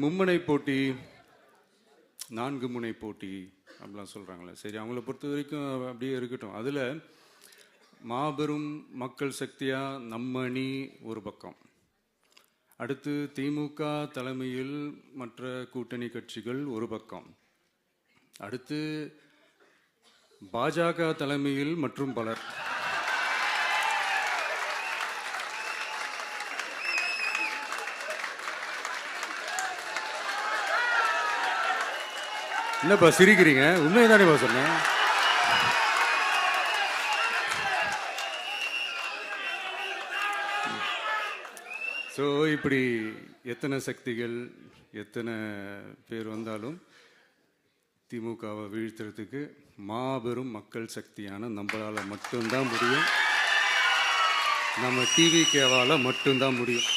மும்முனை போட்டி, 4 முனை போட்டி அப்படிலாம் சொல்கிறாங்களே, சரி அவங்கள பொறுத்த வரைக்கும் அப்படியே இருக்கட்டும். அதில் மாபெரும் மக்கள் சக்தியாக நம்ம அணி ஒரு பக்கம், அடுத்து திமுக தலைமையில் மற்ற கூட்டணி கட்சிகள் ஒரு பக்கம், அடுத்து பாஜக தலைமையில் மற்றும் பலர். என்னப்பா சிரிக்கிறீங்க? உண்மைதானேப்பா சொன்னேன். ஸோ இப்படி எத்தனை சக்திகள் எத்தனை பேர் வந்தாலும் திமுகவை வீழ்த்துறதுக்கு மாபெரும் மக்கள் சக்தியான நம்மளால் மட்டும்தான் முடியும். நம்ம டிவிகேவால் மட்டும்தான் முடியும்.